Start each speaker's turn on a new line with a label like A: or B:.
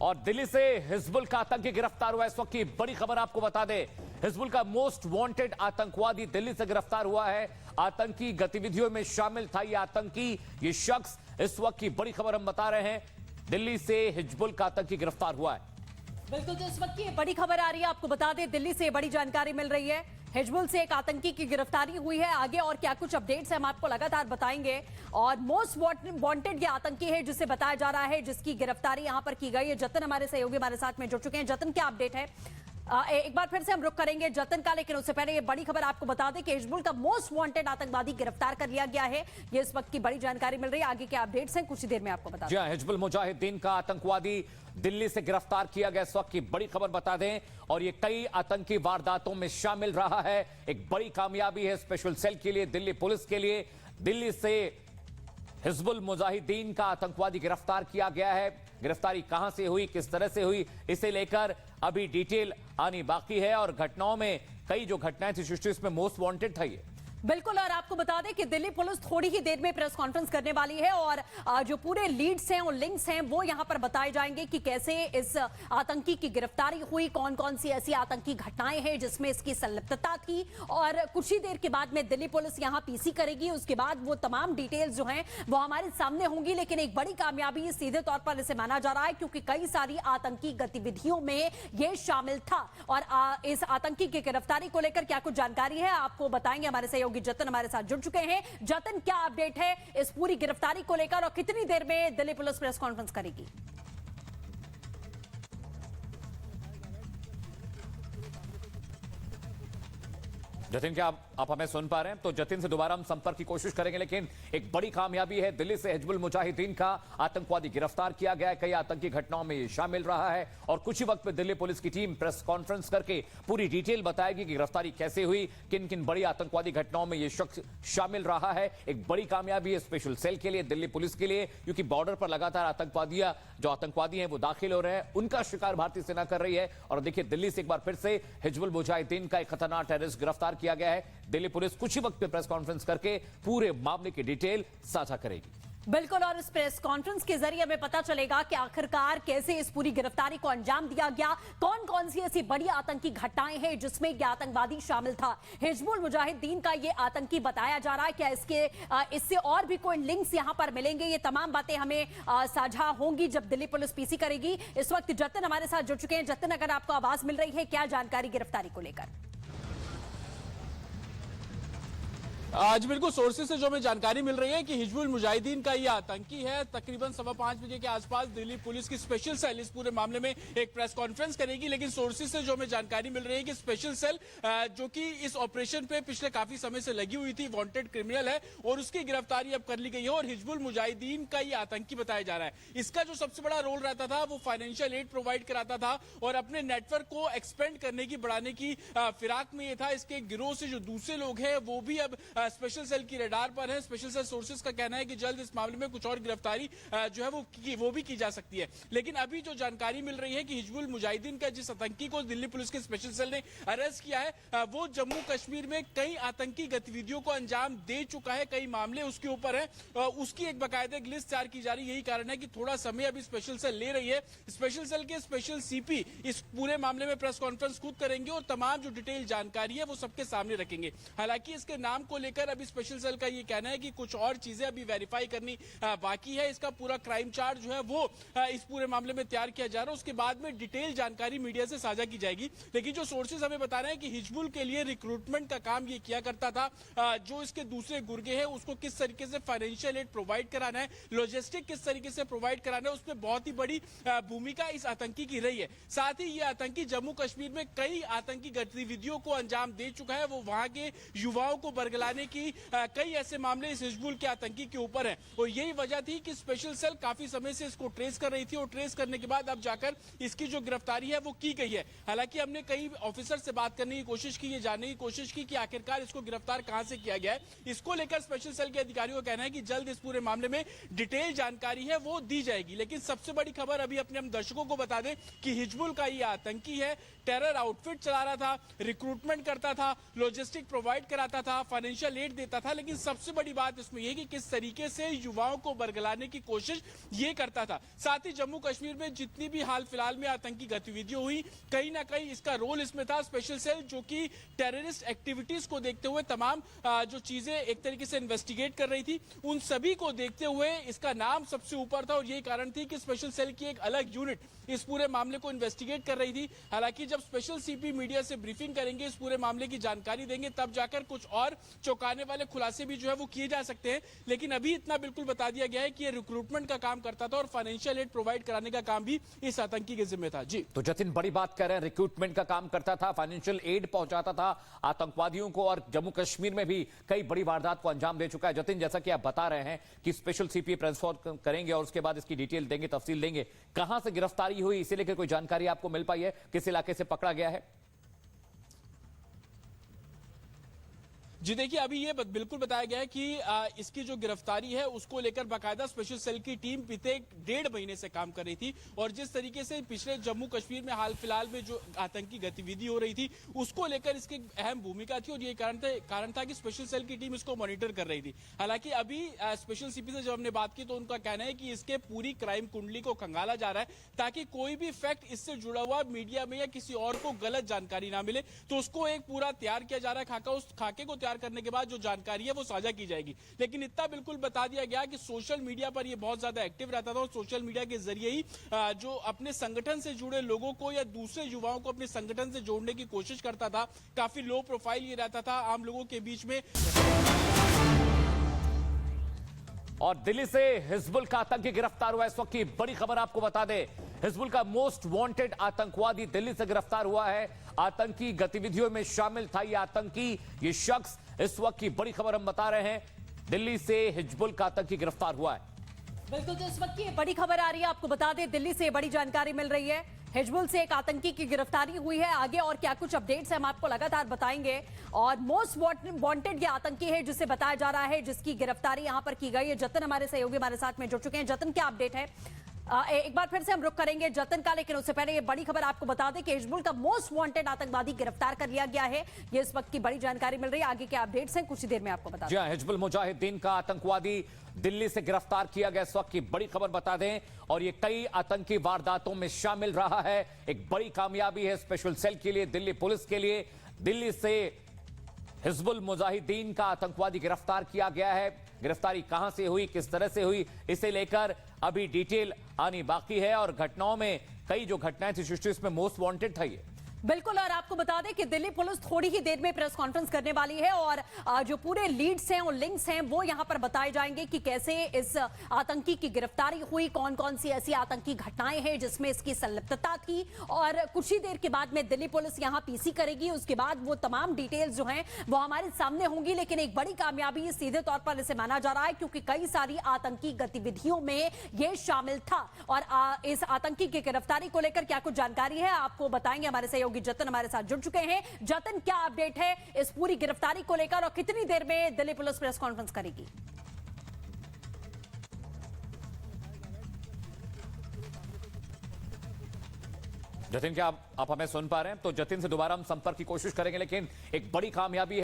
A: और दिल्ली से हिजबुल का आतंकी गिरफ्तार हुआ। इस वक्त की बड़ी खबर आपको बता दें, हिजबुल का मोस्ट वांटेड आतंकवादी दिल्ली से गिरफ्तार हुआ है। आतंकी गतिविधियों में शामिल था ये आतंकी, ये शख्स। इस वक्त की बड़ी खबर हम बता रहे हैं, दिल्ली से हिजबुल का आतंकी गिरफ्तार हुआ है।
B: बिल्कुल, तो इस वक्त की बड़ी खबर आ रही है, आपको बता दें दिल्ली से बड़ी जानकारी मिल रही है। हिजबुल से एक आतंकी की गिरफ्तारी हुई है। आगे और क्या कुछ अपडेट्स हैं हम आपको लगातार बताएंगे। और मोस्ट वांटेड ये आतंकी है जिसे बताया जा रहा है, जिसकी गिरफ्तारी यहां पर की गई है। जतन हमारे सहयोगी हमारे साथ में जुड़ चुके हैं। जतन, क्या अपडेट है? एक बार फिर से हम रुक करेंगे जतन का, लेकिन उससे पहले ये बड़ी खबर आपको बता दें कि हिजबुल का मोस्ट वांटेड आतंकवादी गिरफ्तार कर लिया गया है। ये इस वक्त की बड़ी जानकारी मिल रही है। आगे के अपडेट्स हैं कुछ ही देर में आपको बता दें।
A: हिजबुल मुजाहिदीन का आतंकवादी दिल्ली से गिरफ्तार किया गया, इस वक्त की बड़ी खबर बता दें। और ये कई आतंकी वारदातों में शामिल रहा है। एक बड़ी कामयाबी है स्पेशल सेल के लिए, दिल्ली पुलिस के लिए। दिल्ली से हिजबुल मुजाहिदीन का आतंकवादी गिरफ्तार किया गया है। गिरफ्तारी कहां से हुई, किस तरह से हुई, इसे लेकर अभी डिटेल आनी बाकी है। और घटनाओं में कई जो घटनाएं थी सृष्टि, इसमें मोस्ट वांटेड था ये।
B: बिल्कुल, और आपको बता दें कि दिल्ली पुलिस थोड़ी ही देर में प्रेस कॉन्फ्रेंस करने वाली है और जो पूरे लीड्स हैं और लिंक्स हैं वो यहां पर बताए जाएंगे कि कैसे इस आतंकी की गिरफ्तारी हुई, कौन कौन सी ऐसी आतंकी घटनाएं हैं जिसमें इसकी संलिप्तता थी। और कुछ ही देर के बाद में दिल्ली पुलिस यहां पीसी करेगी। उसके बाद वो तमाम डिटेल्स जो हैं वो हमारे सामने होंगी। लेकिन एक बड़ी कामयाबी सीधे तौर पर इसे माना जा रहा है, क्योंकि कई सारी आतंकी गतिविधियों में ये शामिल था। और इस आतंकी की गिरफ्तारी को लेकर क्या कुछ जानकारी है आपको बताएंगे हमारे सहयोगी जतन हमारे साथ जुड़ चुके हैं। जतन, क्या अपडेट है इस पूरी गिरफ्तारी को लेकर और कितनी देर में दिल्ली पुलिस प्रेस कॉन्फ्रेंस करेगी?
A: जतिन, क्या आप हमें सुन पा रहे हैं? तो जतिन से दोबारा हम संपर्क की कोशिश करेंगे, लेकिन एक बड़ी कामयाबी है, दिल्ली से हिजबुल मुजाहिदीन का आतंकवादी गिरफ्तार किया गया है। कई आतंकी घटनाओं में ये शामिल रहा है। और कुछ ही वक्त में दिल्ली पुलिस की टीम प्रेस कॉन्फ्रेंस करके पूरी डिटेल बताएगी कि गिरफ्तारी कैसे हुई, किन किन बड़ी आतंकवादी घटनाओं में ये शख्स शामिल रहा है। एक बड़ी कामयाबी है स्पेशल सेल के लिए, दिल्ली पुलिस के लिए, क्योंकि बॉर्डर पर लगातार आतंकवादी हैं वो दाखिल हो रहे हैं, उनका शिकार भारतीय सेना कर रही है। और देखिए, दिल्ली से एक बार फिर से हिजबुल मुजाहिदीन का एक खतरनाक टेररिस्ट गिरफ्तार किया गया है। दिल्ली पुलिस कुछ ही वक्त में प्रेस कॉन्फ्रेंस करके पूरे मामले की डिटेल साझा करेगी।
B: बिल्कुल, और इस प्रेस कॉन्फ्रेंस के जरिए हमें पता चलेगा कि आखिरकार कैसे इस पूरी गिरफ्तारी को अंजाम दिया गया, कौन कौन सी ऐसी बड़ी आतंकी घटनाएं हैं जिसमें यह आतंकवादी शामिल था। हिजबुल मुजाहिदीन का यह आतंकी बताया जा रहा है, क्या इससे और भी कोई लिंक्स यहां पर मिलेंगे? ये तमाम बातें हमें साझा होंगी जब दिल्ली पुलिस पीसी करेगी। इस वक्त जतन हमारे साथ जुड़ चुके हैं। जतन, अगर आपको आवाज मिल रही है, क्या जानकारी गिरफ्तारी को लेकर?
C: आज बिल्कुल सोर्सेज से जो हमें जानकारी मिल रही है कि हिजबुल मुजाहिदीन का ये आतंकी है। तकरीबन 5:15 बजे के आसपास दिल्ली पुलिस की स्पेशल सेल इस पूरे मामले में एक प्रेस कॉन्फ्रेंस करेगी। लेकिन सोर्सेज से जो हमें जानकारी मिल रही है कि स्पेशल सेल जो कि इस ऑपरेशन पे पिछले काफी समय से लगी हुई थी, वांटेड क्रिमिनल है और उसकी गिरफ्तारी अब कर ली गई है। और हिजबुल मुजाहिदीन का ये आतंकी बताया जा रहा है। इसका जो सबसे बड़ा रोल रहता था वो फाइनेंशियल एड प्रोवाइड कराता था और अपने नेटवर्क को एक्सपेंड करने की, बढ़ाने की फिराक में ये था। इसके गिरोह से जो दूसरे लोग हैं वो भी अब स्पेशल सेल की रडार पर है। स्पेशल सेल सोर्सेज का कहना है कि जल्द इस मामले में कुछ और गिरफ्तारी जो है वो भी की जा सकती है। लेकिन अभी जो जानकारी मिल रही है कि हिजबुल मुजाहिदीन का जिस आतंकी को दिल्ली पुलिस के स्पेशल सेल ने अरेस्ट किया है वो जम्मू कश्मीर में कई आतंकी गतिविधियों को अंजाम दे चुका है। कई मामले उसके ऊपर है, उसकी एक बाकायदा लिस्ट तैयार की जा रही है। यही कारण है कि थोड़ा समय अभी स्पेशल सेल ले रही है। स्पेशल सेल के स्पेशल सीपी इस पूरे मामले में प्रेस कॉन्फ्रेंस खुद करेंगे और तमाम जो डिटेल जानकारी है वो सबके सामने रखेंगे। हालांकि इसके नाम को लेकर अभी स्पेशल सेल का ये कहना है कि कुछ और चीजें अभी वेरीफाई करनी बाकी है। इसका पूरा क्राइम चार्ट जो है वो इस पूरे मामले में तैयार किया जा रहा है। उसके बाद में डिटेल जानकारी मीडिया से साझा की जाएगी। लेकिन जो सोर्सेज हमें बता रहे हैं कि हिजबुल के लिए रिक्रूटमेंट का काम ये किया करता था। जो इसके दूसरे गुर्गे हैं उसको किस तरीके से फाइनेंशियल एड प्रोवाइड कराना है, लॉजिस्टिक किस तरीके से प्रोवाइड कराना है, उसमें बहुत ही बड़ी भूमिका इस आतंकी की रही है। साथ ही ये आतंकी जम्मू कश्मीर में कई आतंकी गतिविधियों को अंजाम दे चुका है। वो वहां के युवाओं को बरगलाने की कई ऐसे मामले इस हिजबुल के आतंकी के ऊपर हैं। और यही वजह थी कि स्पेशल सेल काफी समय से इसको ट्रेस कर रही थी और ट्रेस करने के बाद अब जाकर इसकी जो गिरफ्तारी है वो की गई है। हालांकि हमने कई ऑफिसर से बात करने की कोशिश की, ये जानने की कोशिश की कि आखिरकार इसको गिरफ्तार कहां से किया गया है। इसको लेकर स्पेशल सेल के अधिकारियों का कहना है कि जल्द इस पूरे मामले में डिटेल जानकारी है वो दी जाएगी। लेकिन सबसे बड़ी खबर अभी अपने हम दर्शकों को बता दें कि हिजबुल का ये आतंकी है, टेरर आउटफिट चला रहा था, रिक्रूटमेंट करता था, लॉजिस्टिक प्रोवाइड कराता था, फाइनेंशियल फाइनेंशियल एड देता था, लेकिन सबसे बड़ी बात इसमें यह कि किस तरीके से युवाओं को बरगलाने की कोशिश ये करता था। साथ ही जम्मू कश्मीर में जितनी भी हाल फिलहाल में आतंकी गतिविधियां हुई, कहीं ना कहीं इसका रोल इसमें था। स्पेशल सेल जो कि टेररिस्ट एक्टिविटीज को देखते हुए तमाम जो चीजें एक तरीके से इन्वेस्टिगेट कर रही थी, उन सभी को देखते हुए इसका नाम सबसे ऊपर था और यही कारण थी कि स्पेशल सेल की एक अलग यूनिट इस पूरे मामले को इन्वेस्टिगेट कर रही थी। हालांकि जब स्पेशल सीपी मीडिया से ब्रीफिंग करेंगे, इस पूरे मामले की जानकारी देंगे, तब जाकर कुछ और चौंकाने वाले खुलासे भी जो है वो किए जा सकते हैं। लेकिन अभी इतना बिल्कुल बता दिया गया है कि ये रिक्रूटमेंट का काम करता था और फाइनेंशियल एड प्रोवाइड कराने का काम भी इस आतंकी के जिम्मे था। जी
A: तो जतिन बड़ी बात कह रहे हैं, रिक्रूटमेंट का काम करता था, फाइनेंशियल एड पहुंचाता था आतंकवादियों को और जम्मू कश्मीर में भी कई बड़ी वारदात को अंजाम दे चुका है। जतिन, जैसा कि आप बता रहे हैं कि स्पेशल सीपी प्रेस करेंगे और उसके बाद इसकी डिटेल देंगे, तफसील देंगे, कहां से गिरफ्तारी हुई इसे लेकर कोई जानकारी आपको मिल पाई है? किस इलाके से पकड़ा गया है?
C: जी देखिए, अभी ये बिल्कुल बताया गया है कि इसकी जो गिरफ्तारी है उसको लेकर बाकायदा स्पेशल सेल की टीम बीते 1.5 महीने से काम कर रही थी और जिस तरीके से पिछले जम्मू कश्मीर में हाल फिलहाल में जो आतंकी गतिविधि हो रही थी उसको लेकर इसकी अहम भूमिका थी और ये कारण था कि स्पेशल सेल की टीम इसको मॉनिटर कर रही थी। हालांकि अभी स्पेशल सीपी से जब हमने बात की तो उनका कहना है कि इसके पूरी क्राइम कुंडली को खंगाला जा रहा है ताकि कोई भी फैक्ट इससे जुड़ा हुआ मीडिया में या किसी और को गलत जानकारी ना मिले, तो उसको एक पूरा तैयार किया जा रहा है खाका। उस खाके को तैयार करने के बाद जो जानकारी है वो साझा की जाएगी। लेकिन इतना बिल्कुल बता दिया गया कि सोशल मीडिया पर ये बहुत ज्यादा एक्टिव रहता था और सोशल मीडिया के जरिए ही जो अपने संगठन से जुड़े लोगों को या दूसरे युवाओं को अपने संगठन से जोड़ने की कोशिश करता था। काफी लो प्रोफाइल ये रहता था आम लोगों के बीच में।
A: और दिल्ली से हिजबुल का आतंकी गिरफ्तार हुआ। इस वक्त की बड़ी खबर आपको बता दें, हिजबुल का मोस्ट वांटेड आतंकवादी दिल्ली से गिरफ्तार हुआ है। आतंकी गतिविधियों में शामिल था ये आतंकी, ये शख्स। इस वक्त की बड़ी खबर हम बता रहे हैं, दिल्ली से हिजबुल का आतंकी गिरफ्तार हुआ है।
B: बिल्कुल, तो इस वक्त की बड़ी खबर आ रही है, आपको बता दें दिल्ली से बड़ी जानकारी मिल रही है। हिजबुल से एक आतंकी की गिरफ्तारी हुई है। आगे और क्या कुछ अपडेट्स हैं हम आपको लगातार बताएंगे। और मोस्ट वांटेड ये आतंकी है जिसे बताया जा रहा है, जिसकी गिरफ्तारी यहां पर की गई है। जतन हमारे सहयोगी हमारे साथ में जुड़ चुके हैं। जतन, क्या अपडेट है? एक बार फिर से हम रुक करेंगे जतन का, लेकिन उससे पहले ये बड़ी खबर आपको बता दें कि हिजबुल का मोस्ट वांटेड आतंकवादी गिरफ्तार कर लिया गया है। ये इस वक्त की बड़ी जानकारी मिल रही है। आगे के अपडेट्स हैं कुछ ही देर में आपको बता दें।
A: जी हां, हिजबुल मुजाहिदीन का आतंकवादी दिल्ली से गिरफ्तार किया गया। इस वक्त की बड़ी खबर बता दें, और ये कई आतंकी वारदातों में शामिल रहा है। एक बड़ी कामयाबी है स्पेशल सेल के लिए, दिल्ली पुलिस के लिए। दिल्ली से हिजबुल मुजाहिदीन का आतंकवादी गिरफ्तार किया गया है। गिरफ्तारी कहां से हुई, किस तरह से हुई, इसे लेकर अभी डिटेल आनी बाकी है। और घटनाओं में कई जो घटनाएं थी सृष्टि, इसमें मोस्ट वांटेड था ये।
B: बिल्कुल, और आपको बता दें कि दिल्ली पुलिस थोड़ी ही देर में प्रेस कॉन्फ्रेंस करने वाली है और जो पूरे लीड्स हैं और लिंक्स हैं वो यहां पर बताए जाएंगे कि कैसे इस आतंकी की गिरफ्तारी हुई, कौन कौन सी ऐसी आतंकी घटनाएं हैं जिसमें इसकी संलिप्तता थी। और कुछ ही देर के बाद में दिल्ली पुलिस यहां पीसी करेगी, उसके बाद वो तमाम डिटेल्स जो हैं वो हमारे सामने होंगी। लेकिन एक बड़ी कामयाबी सीधे तौर पर इसे माना जा रहा है क्योंकि कई सारी आतंकी गतिविधियों में ये शामिल था। और इस आतंकी की गिरफ्तारी को लेकर क्या कुछ जानकारी है आपको बताएंगे हमारे सहयोगी जतन हमारे साथ जुड़ चुके हैं। जतन, क्या अपडेट है इस पूरी गिरफ्तारी को लेकर और कितनी देर में दिल्ली पुलिस प्रेस कॉन्फ्रेंस करेगी?
A: जतिन, क्या आप हमें सुन पा रहे हैं? तो जतिन से दोबारा हम संपर्क की कोशिश करेंगे, लेकिन एक बड़ी कामयाबी है।